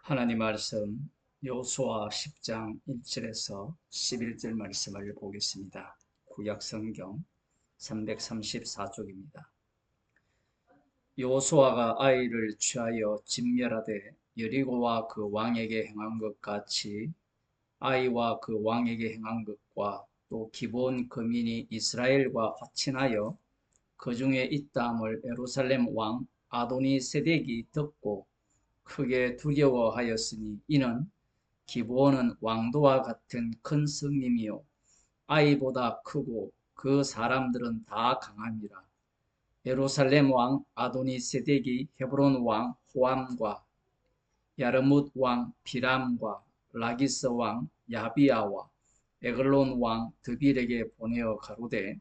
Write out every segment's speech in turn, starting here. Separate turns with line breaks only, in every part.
하나님 말씀 여호수아 10장 1절에서 11절 말씀을 보겠습니다. 구약 성경 334쪽입니다. 여호수아가 아이를 취하여 진멸하되 여리고와 그 왕에게 행한 것 같이 아이와 그 왕에게 행한 것과 또 기브온 거민이 이스라엘과 화친하여 그 중에 있다함을 예루살렘 왕 아도니 세덱이 듣고 크게 두려워하였으니 이는 기브온은 왕도와 같은 큰 성림이요 아이보다 크고 그 사람들은 다 강함이라. 예루살렘 왕 아도니세덱이 헤브론 왕 호암과 야르뭇 왕 비람과 라기스 왕 야비아와 에글론 왕 드빌에게 보내어 가로되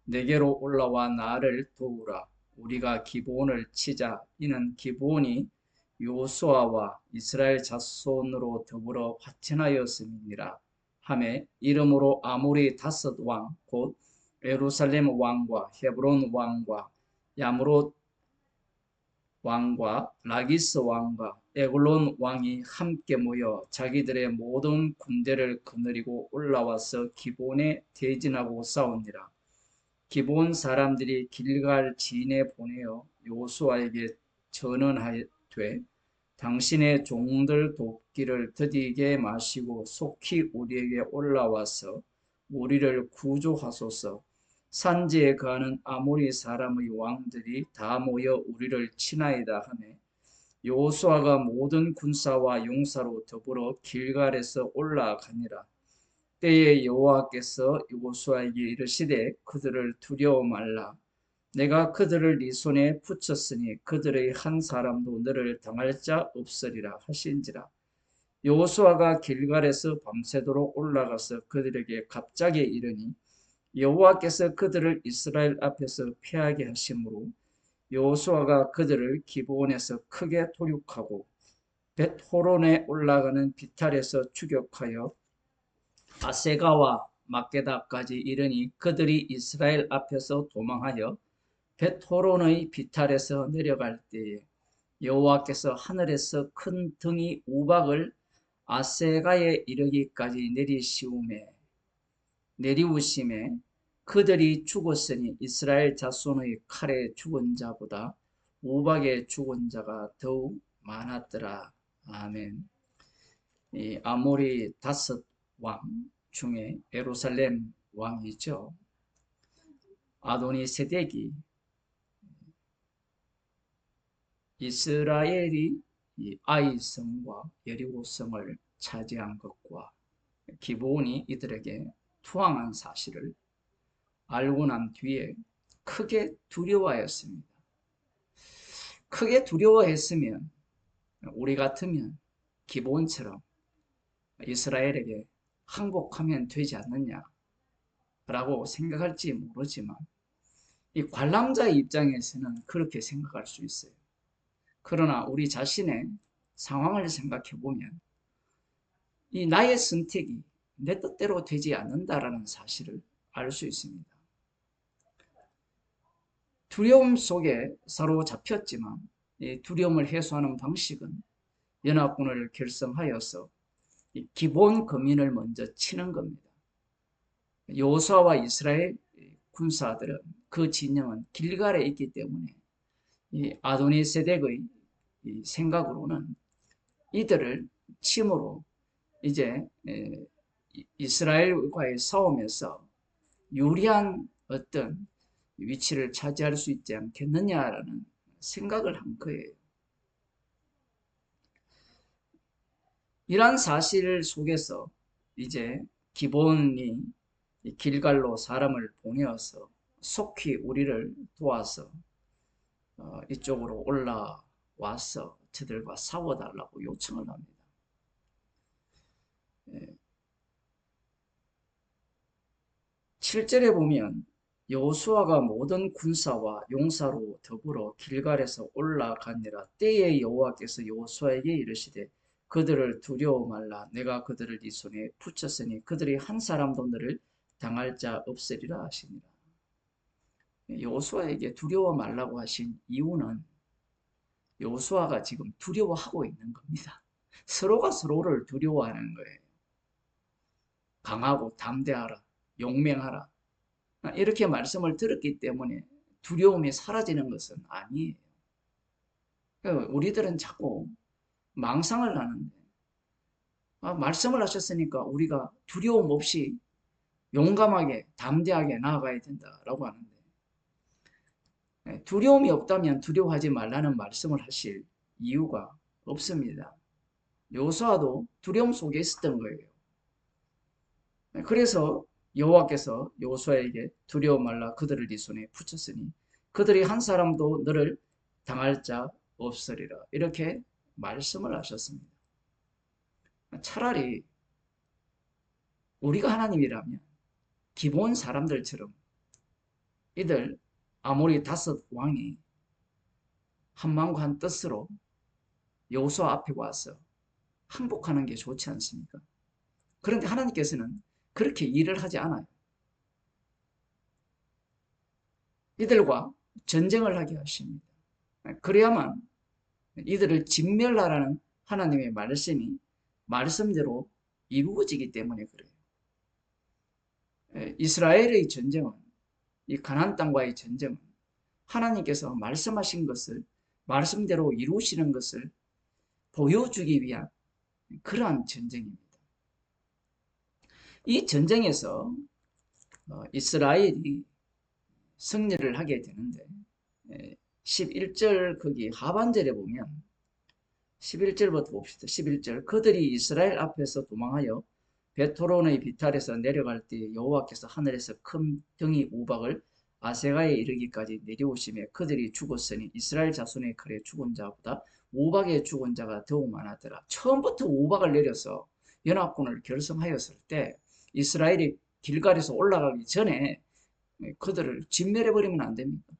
내게로 올라와 나를 도우라. 우리가 기브온을 치자. 이는 기브온이 요수아와 이스라엘 자손으로 더불어 화친하였음이니라 하매 이름으로 아모리 다섯 왕 곧 예루살렘 왕과 헤브론 왕과 야므롯 왕과 라기스 왕과 에글론 왕이 함께 모여 자기들의 모든 군대를 거느리고 올라와서 기브온에 대진하고 싸우니라. 기브온 사람들이 길갈 지인에 보내어 요수아에게 전언하되 당신의 종들 돕기를 더디게 마시고 속히 우리에게 올라와서 우리를 구조하소서. 산지에 거하는 아모리 사람의 왕들이 다 모여 우리를 치나이다 하매 여호수아가 모든 군사와 용사로 더불어 길갈에서 올라가니라. 때에 여호와께서 여호수아에게 이르시되 그들을 두려워 말라. 내가 그들을 네 손에 붙였으니 그들의 한 사람도 너를 당할 자 없으리라 하신지라. 여호수아가 길갈에서 밤새도록 올라가서 그들에게 갑자기 이르니 여호와께서 그들을 이스라엘 앞에서 패하게 하심으로 여호수아가 그들을 기브온에서 크게 도륙하고 벳호론에 올라가는 비탈에서 추격하여 아세가와 막게다까지 이르니 그들이 이스라엘 앞에서 도망하여 벳호론의 비탈에서 내려갈 때에 여호와께서 하늘에서 큰 등이 우박을 아세가에 이르기까지 내리우심에 그들이 죽었으니 이스라엘 자손의 칼에 죽은 자보다 우박에 죽은 자가 더욱 많았더라. 아멘. 이 아모리 다섯 왕 중에 예루살렘 왕이죠. 아도니 세덱이 이스라엘이 이 아이성과 여리고성을 차지한 것과 기브온이 이들에게 투항한 사실을 알고 난 뒤에 크게 두려워하였습니다. 크게 두려워했으면 우리 같으면 기브온처럼 이스라엘에게 항복하면 되지 않느냐라고 생각할지 모르지만 이 관람자의 입장에서는 그렇게 생각할 수 있어요. 그러나 우리 자신의 상황을 생각해 보면 이 나의 선택이 내 뜻대로 되지 않는다라는 사실을 알 수 있습니다. 두려움 속에 사로잡혔지만 이 두려움을 해소하는 방식은 연합군을 결성하여서 이 기본 거민을 먼저 치는 겁니다. 여호수아와 이스라엘 군사들은 그 진영은 길갈에 있기 때문에 이 아도니 세덱의 생각으로는 이들을 침으로 이제 이스라엘과의 싸움에서 유리한 어떤 위치를 차지할 수 있지 않겠느냐라는 생각을 한 거예요. 이러한 사실 속에서 이제 기본이 길갈로 사람을 보내어서 속히 우리를 도와서 이쪽으로 올라와서 저들과 싸워달라고 요청을 합니다. 7절에 보면 여호수아가 모든 군사와 용사로 더불어 길갈에서 올라가니라. 때에 여호와께서 여호수아에게 이르시되 그들을 두려워 말라. 내가 그들을 네 손에 붙였으니 그들이 한 사람도 너를 당할 자 없으리라 하시니라. 여호수아에게 두려워 말라고 하신 이유는 여호수아가 지금 두려워하고 있는 겁니다. 서로가 서로를 두려워하는 거예요. 강하고 담대하라, 용맹하라. 이렇게 말씀을 들었기 때문에 두려움이 사라지는 것은 아니에요. 우리들은 자꾸 망상을 하는데, 말씀을 하셨으니까 우리가 두려움 없이 용감하게 담대하게 나아가야 된다라고 하는데, 두려움이 없다면 두려워하지 말라는 말씀을 하실 이유가 없습니다. 요수아도 두려움 속에 있었던 거예요. 그래서 여호와께서 요수아에게 두려워 말라, 그들을 네 손에 붙였으니 그들이 한 사람도 너를 당할 자 없으리라, 이렇게 말씀을 하셨습니다. 차라리 우리가 하나님이라면 기본 사람들처럼 이들 아모리 5왕이 한마음과 한 뜻으로 여호수아 앞에 와서 항복하는 게 좋지 않습니까? 그런데 하나님께서는 그렇게 일을 하지 않아요. 이들과 전쟁을 하게 하십니다. 그래야만 이들을 진멸하라는 하나님의 말씀이 말씀대로 이루어지기 때문에 그래요. 이스라엘의 전쟁은, 이 가나안 땅과의 전쟁은 하나님께서 말씀하신 것을 말씀대로 이루시는 것을 보여주기 위한 그러한 전쟁입니다. 이 전쟁에서 이스라엘이 승리를 하게 되는데, 11절 거기 하반절에 보면 11절부터 봅시다. 11절, 그들이 이스라엘 앞에서 도망하여 베토론의 비탈에서 내려갈 때 여호와께서 하늘에서 큰 등이 우박을 아세가에 이르기까지 내려오시며 그들이 죽었으니 이스라엘 자손의 글에 죽은 자보다 우박의 죽은 자가 더욱 많았더라. 처음부터 우박을 내려서 연합군을 결성하였을 때 이스라엘이 길갈에서 올라가기 전에 그들을 진멸해버리면 안 됩니까?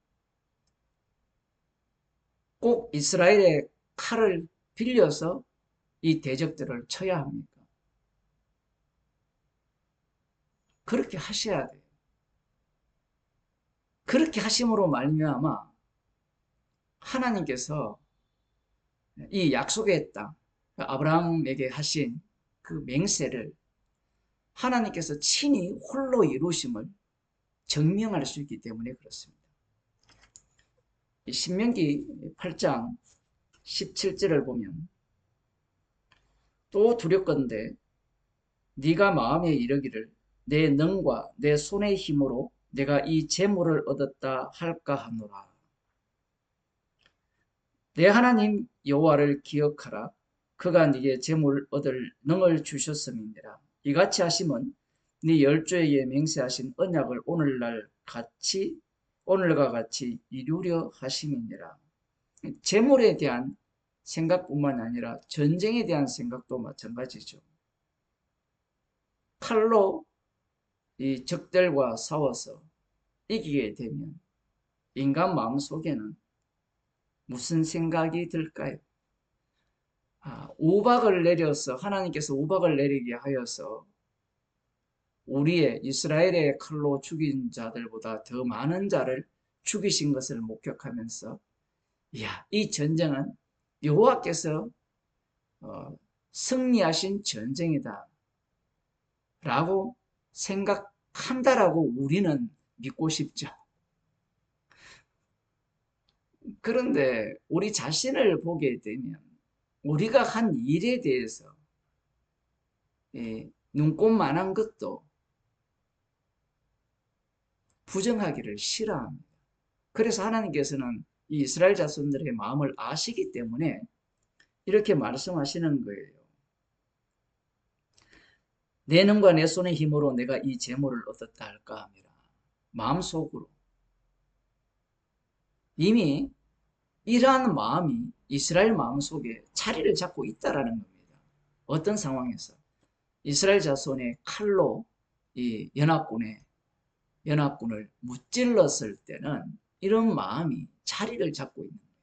꼭 이스라엘의 칼을 빌려서 이 대적들을 쳐야 합니까? 그렇게 하셔야 돼요. 그렇게 하심으로 말미암아 하나님께서 이 약속의 땅, 아브라함에게 하신 그 맹세를 하나님께서 친히 홀로 이루심을 증명할 수 있기 때문에 그렇습니다. 신명기 8장 17절을 보면 또 두렵건대 네가 마음에 이르기를 내 능과 내 손의 힘으로 내가 이 재물을 얻었다 할까 하노라. 내 하나님 여호와를 기억하라. 그가 네게 재물을 얻을 능을 주셨음이니라. 이같이 하심은 네 열조에게 맹세하신 언약을 오늘과 같이 이루려 하심이니라. 재물에 대한 생각뿐만 아니라 전쟁에 대한 생각도 마찬가지죠. 칼로 이 적들과 싸워서 이기게 되면 인간 마음속에는 무슨 생각이 들까요? 우박을 내려서 하나님께서 우박을 내리게 하여서 우리의 이스라엘의 칼로 죽인 자들보다 더 많은 자를 죽이신 것을 목격하면서, 이야, 이 전쟁은 여호와께서 승리하신 전쟁이다 라고 생각한다라고 우리는 믿고 싶죠. 그런데 우리 자신을 보게 되면 우리가 한 일에 대해서 눈꼽만한 것도 부정하기를 싫어합니다. 그래서 하나님께서는 이 이스라엘 자손들의 마음을 아시기 때문에 이렇게 말씀하시는 거예요. 내 능과 내 손의 힘으로 내가 이 재물을 얻었다 할까 합니다. 마음속으로 이미 이러한 마음이 이스라엘 마음속에 자리를 잡고 있다라는 겁니다. 어떤 상황에서 이스라엘 자손의 칼로 이 연합군을 무찔렀을 때는 이런 마음이 자리를 잡고 있는 거예요.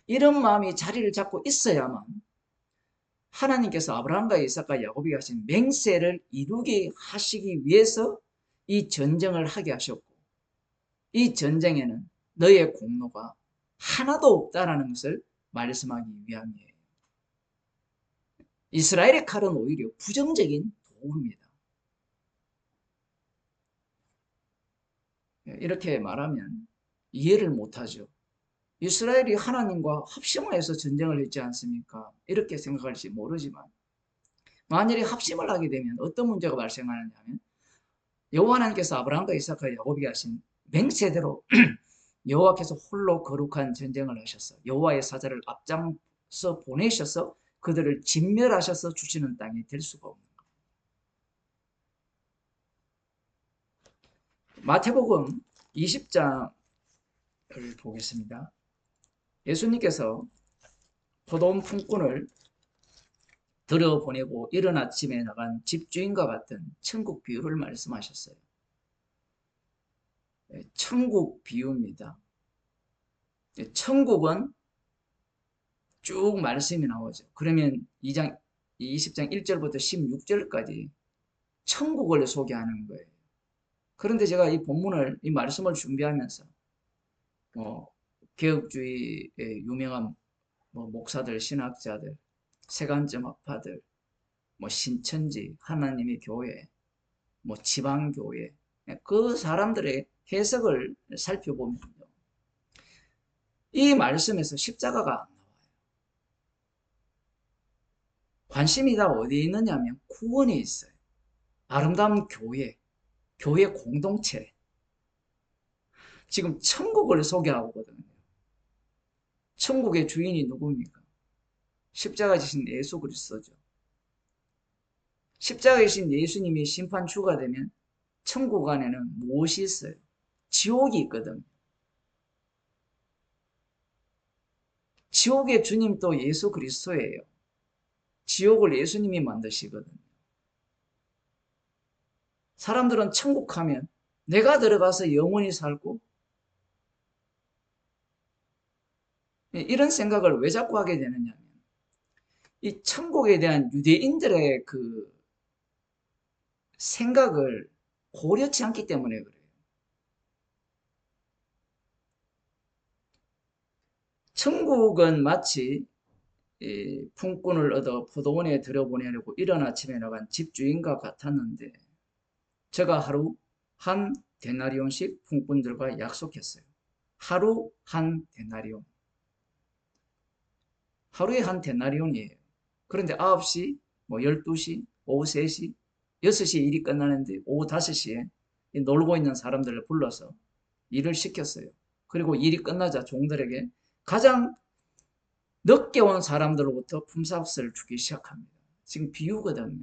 이런 마음이 자리를 잡고 있어야만 하나님께서 아브라함과 이삭과 야곱에게 하신 맹세를 이루게 하시기 위해서 이 전쟁을 하게 하셨고, 이 전쟁에는 너의 공로가 하나도 없다라는 것을 말씀하기 위함이에요. 이스라엘의 칼은 오히려 부정적인 도구입니다. 이렇게 말하면 이해를 못하죠. 이스라엘이 하나님과 합심을 해서 전쟁을 했지 않습니까? 이렇게 생각할지 모르지만 만일에 합심을 하게 되면 어떤 문제가 발생하느냐면 여호와 하나님께서 아브라함과 이삭과 야곱에게 하신 맹세대로 여호와께서 홀로 거룩한 전쟁을 하셔서 여호와의 사자를 앞장서 보내셔서 그들을 진멸하셔서 주시는 땅이 될 수가 없는 거예요. 마태복음 20장을 보겠습니다. 예수님께서 포도원 품꾼을 들여보내고 이른 아침에 나간 집주인과 같은 천국 비유를 말씀하셨어요. 천국 비유입니다. 천국은 쭉 말씀이 나오죠. 그러면 20장 1절부터 16절까지 천국을 소개하는 거예요. 그런데 제가 이 본문을, 이 말씀을 준비하면서 개혁주의의 유명한 목사들, 신학자들, 세간점학파들, 신천지, 하나님의 교회, 지방교회, 그 사람들의 해석을 살펴보면요. 이 말씀에서 십자가가 안 나와요. 관심이 다 어디에 있느냐 하면 구원에 있어요. 아름다운 교회, 교회 공동체. 지금 천국을 소개하거든요. 천국의 주인이 누굽니까? 십자가 지신 예수 그리스도죠. 십자가에 신 예수님이 심판주가 되면 천국 안에는 무엇이 있어요? 지옥이 있거든요. 지옥의 주님 또 예수 그리스도예요. 지옥을 예수님이 만드시거든요. 사람들은 천국 하면 내가 들어가서 영원히 살고 이런 생각을 왜 자꾸 하게 되느냐 하면 이 천국에 대한 유대인들의 그 생각을 고려치 않기 때문에 그래요. 천국은 마치 품꾼을 얻어 포도원에 들여보내려고 이른 아침에 나간 집주인과 같았는데 제가 하루 한 데나리온씩 품꾼들과 약속했어요. 하루 한 데나리온. 하루에 한 데나리온이에요. 그런데 9시, 12시, 오후 3시, 6시에 일이 끝나는데 오후 5시에 놀고 있는 사람들을 불러서 일을 시켰어요. 그리고 일이 끝나자 종들에게 가장 늦게 온 사람들로부터 품삯을 주기 시작합니다. 지금 비유거든요.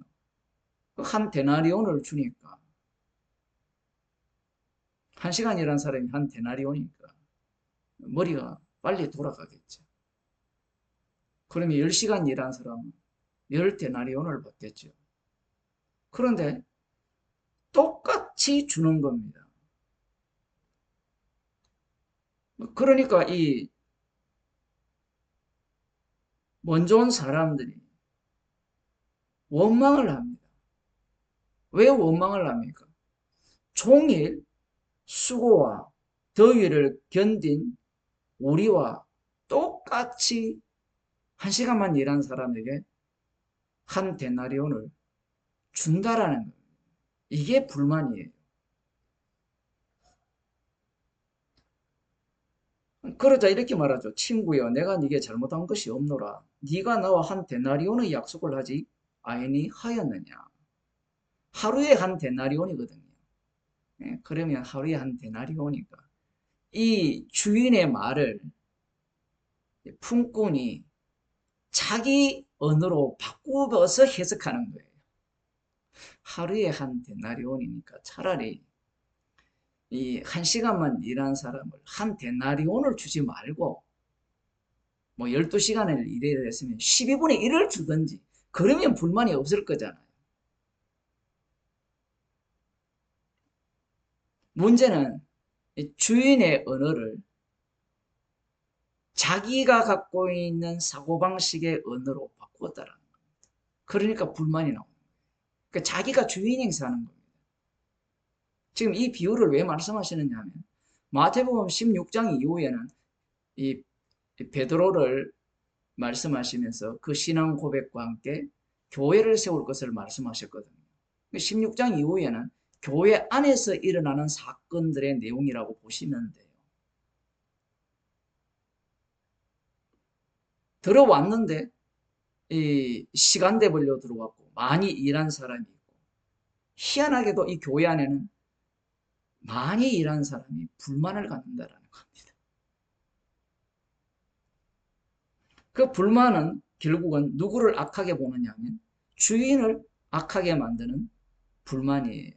한 데나리온을 주니까 1시간 일한 사람이 한 데나리온이니까 머리가 빨리 돌아가겠죠. 그러면 10시간 일한 사람은 10데나리온을 받겠죠. 그런데 똑같이 주는 겁니다. 그러니까 이 먼저 온 사람들이 원망을 합니다. 왜 원망을 합니까? 종일 수고와 더위를 견딘 우리와 똑같이 1시간만 일한 사람에게 한 데나리온을 준다라는 거예요. 이게 불만이에요. 그러자 이렇게 말하죠. 친구여, 내가 네게 잘못한 것이 없노라. 네가 나와 한 데나리온의 약속을 하지 아니하였느냐. 하루에 한 데나리온이거든요. 그러면 하루에 한 데나리온이니까 이 주인의 말을 품꾼이 자기 언어로 바꾸어서 해석하는 거예요. 하루에 한 데나리온이니까 차라리 이 1시간만 일한 사람을 한 데나리온을 주지 말고 12시간을 일을 했으면 12분의 1을 주든지 그러면 불만이 없을 거잖아요. 문제는 주인의 언어를 자기가 갖고 있는 사고방식의 언어로 바꾸었다는 겁니다. 그러니까 불만이 나옵니다. 그러니까 자기가 주인 행사하는 겁니다. 지금 이 비유를 왜 말씀하시느냐 하면 마태복음 16장 이후에는 이 베드로를 말씀하시면서 그 신앙 고백과 함께 교회를 세울 것을 말씀하셨거든요. 16장 이후에는 교회 안에서 일어나는 사건들의 내용이라고 보시면 돼요. 들어왔는데 이 시간대 벌려 들어왔고 많이 일한 사람이 있고, 희한하게도 이 교회 안에는 많이 일한 사람이 불만을 갖는다라는 겁니다. 그 불만은 결국은 누구를 악하게 보느냐 하면 주인을 악하게 만드는 불만이에요.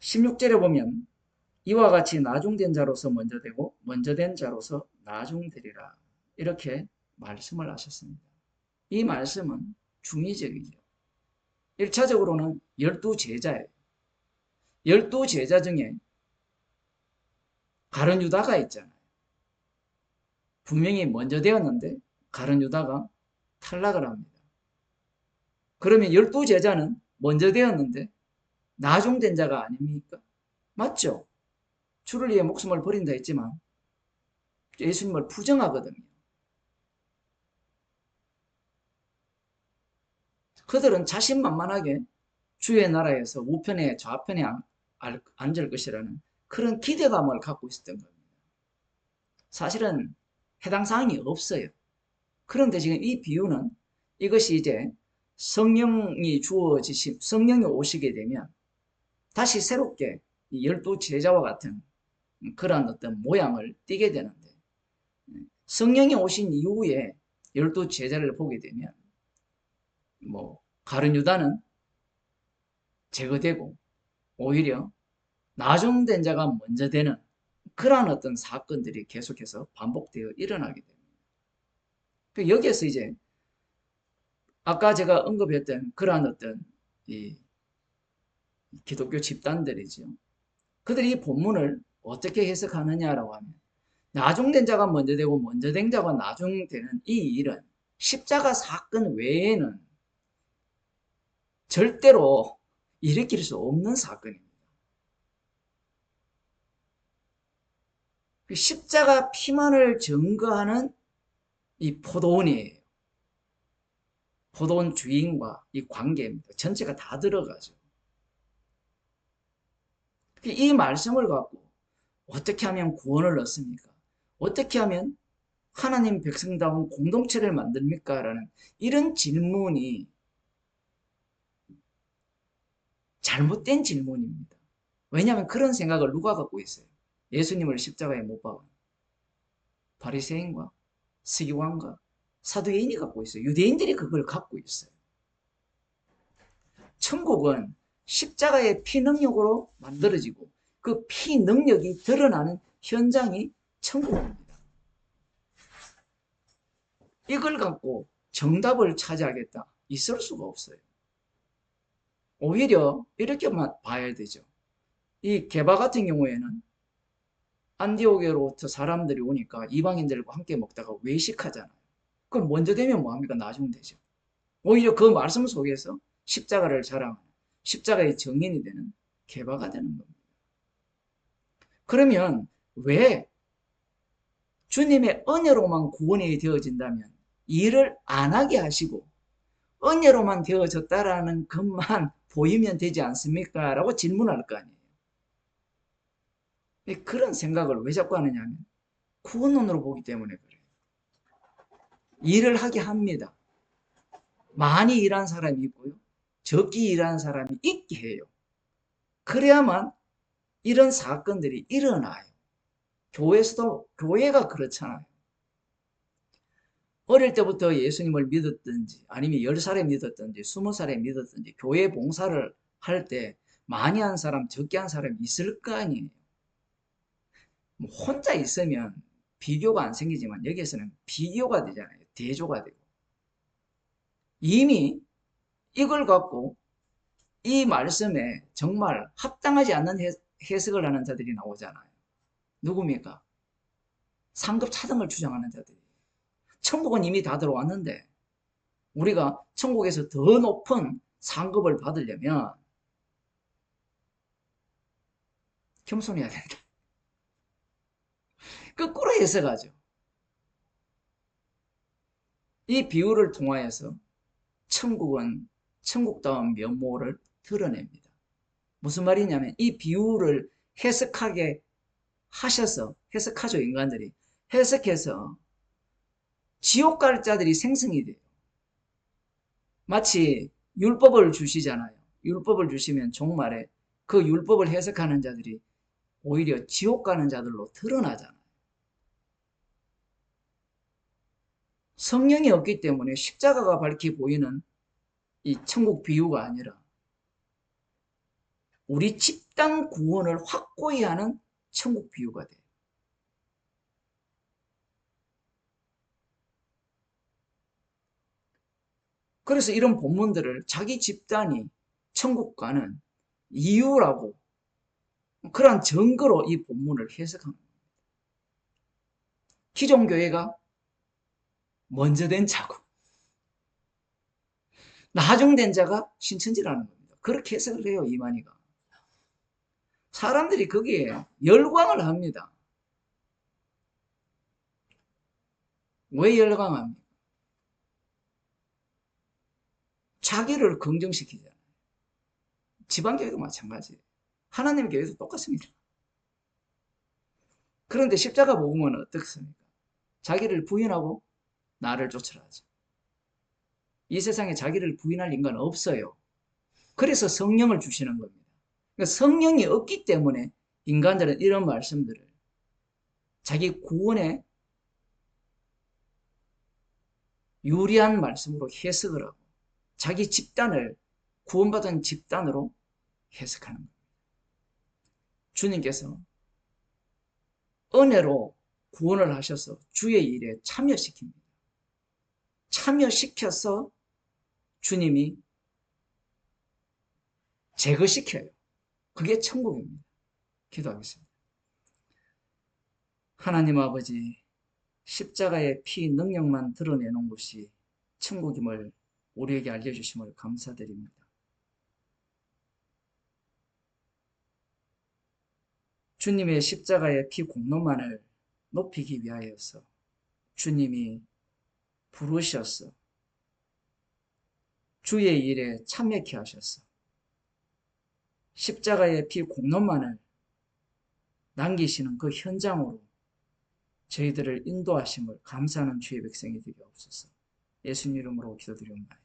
16절에 보면 이와 같이 나중된 자로서 먼저 되고 먼저 된 자로서 나중되리라, 이렇게 말씀을 하셨습니다. 이 말씀은 중의적이죠. 1차적으로는 12제자예요. 12제자 중에 가룟 유다가 있잖아요. 분명히 먼저 되었는데 가룟 유다가 탈락을 합니다. 그러면 12제자는 먼저 되었는데 나중된 자가 아닙니까? 맞죠? 주를 위해 목숨을 버린다 했지만 예수님을 부정하거든요. 그들은 자신만만하게 주의 나라에서 우편에 좌편에 앉을 것이라는 그런 기대감을 갖고 있었던 겁니다. 사실은 해당 사항이 없어요. 그런데 지금 이 비유는 이것이 이제 성령이 오시게 되면 다시 새롭게 열두 제자와 같은 그런 어떤 모양을 띠게 되는데, 성령이 오신 이후에 열두 제자를 보게 되면 가룟 유다는 제거되고 오히려 나중된 자가 먼저 되는 그러한 어떤 사건들이 계속해서 반복되어 일어나게 됩니다. 여기에서 이제 아까 제가 언급했던 그러한 어떤 이 기독교 집단들이죠. 그들이 이 본문을 어떻게 해석하느냐라고 하면, 나중된 자가 먼저 되고 먼저 된 자가 나중되는 이 일은 십자가 사건 외에는 절대로 일으킬 수 없는 사건입니다. 십자가 피만을 증거하는 이 포도원이에요. 포도원 주인과 이 관계입니다. 전체가 다 들어가죠. 이 말씀을 갖고 어떻게 하면 구원을 얻습니까? 어떻게 하면 하나님 백성다운 공동체를 만듭니까? 라는 이런 질문이 잘못된 질문입니다. 왜냐하면 그런 생각을 누가 갖고 있어요? 예수님을 십자가에 못 박은 바리새인과 서기관과 사두개인이 갖고 있어요. 유대인들이 그걸 갖고 있어요. 천국은 십자가의 피능력으로 만들어지고 그 피능력이 드러나는 현장이 천국입니다. 이걸 갖고 정답을 차지하겠다, 있을 수가 없어요. 오히려 이렇게만 봐야 되죠. 이 게바 같은 경우에는 안디옥으로부터 사람들이 오니까 이방인들과 함께 먹다가 외식하잖아요. 그럼 먼저 되면 뭐합니까? 나중 되죠. 오히려 그 말씀 속에서 십자가를 자랑하는, 십자가의 정인이 되는 게바가 되는 겁니다. 그러면 왜 주님의 은혜로만 구원이 되어진다면 일을 안 하게 하시고 은혜로만 되어졌다라는 것만 보이면 되지 않습니까? 라고 질문할 거 아니에요. 그런 생각을 왜 자꾸 하느냐 하면 구원론으로 보기 때문에 그래요. 일을 하게 합니다. 많이 일한 사람이 있고요, 적게 일한 사람이 있게 해요. 그래야만 이런 사건들이 일어나요. 교회에서도, 교회가 그렇잖아요. 어릴 때부터 예수님을 믿었든지 아니면 10살에 믿었든지 20살에 믿었든지 교회 봉사를 할 때 많이 한 사람 적게 한 사람이 있을 거 아니에요. 혼자 있으면 비교가 안 생기지만 여기에서는 비교가 되잖아요. 대조가 되고. 이미 이걸 갖고 이 말씀에 정말 합당하지 않는 해석을 하는 자들이 나오잖아요. 누굽니까? 상급 차등을 주장하는 자들이. 천국은 이미 다 들어왔는데 우리가 천국에서 더 높은 상급을 받으려면 겸손해야 된다. 거꾸로 해석하죠. 이 비유를 통하여서 천국은 천국다운 면모를 드러냅니다. 무슨 말이냐면 이 비유를 해석하게 하셔서 해석하죠. 인간들이 해석해서 지옥 갈 자들이 생성이 돼요. 마치 율법을 주시잖아요. 율법을 주시면 종말에 그 율법을 해석하는 자들이 오히려 지옥 가는 자들로 드러나잖아요. 성령이 없기 때문에 십자가가 밝히 보이는 이 천국 비유가 아니라 우리 집단 구원을 확고히 하는 천국 비유가 돼요. 그래서 이런 본문들을 자기 집단이 천국 가는 이유라고 그런 증거로 이 본문을 해석합니다. 기존 교회가 먼저 된 자고 나중된 자가 신천지라는 겁니다. 그렇게 해석을 해요. 이만희가. 사람들이 거기에 열광을 합니다. 왜 열광합니까? 자기를 긍정시키잖아요. 지방교회도 마찬가지예요. 하나님 교회도 똑같습니다. 그런데 십자가 복음은 어떻습니까? 자기를 부인하고 나를 쫓으라 하죠. 이 세상에 자기를 부인할 인간은 없어요. 그래서 성령을 주시는 겁니다. 그러니까 성령이 없기 때문에 인간들은 이런 말씀들을 자기 구원에 유리한 말씀으로 해석을 하고 자기 집단을 구원받은 집단으로 해석하는 겁니다. 주님께서 은혜로 구원을 하셔서 주의 일에 참여시킵니다. 참여시켜서 주님이 제거시켜요. 그게 천국입니다. 기도하겠습니다. 하나님 아버지, 십자가의 피 능력만 드러내는 것이 천국임을 우리에게 알려주심을 감사드립니다. 주님의 십자가의 피 공로만을 높이기 위하여서 주님이 부르셔서 주의 일에 참여케 하셔서 십자가의 피 공로만을 남기시는 그 현장으로 저희들을 인도하심을 감사하는 주의 백성이 되게 없소서. 예수님 이름으로 기도드립니다.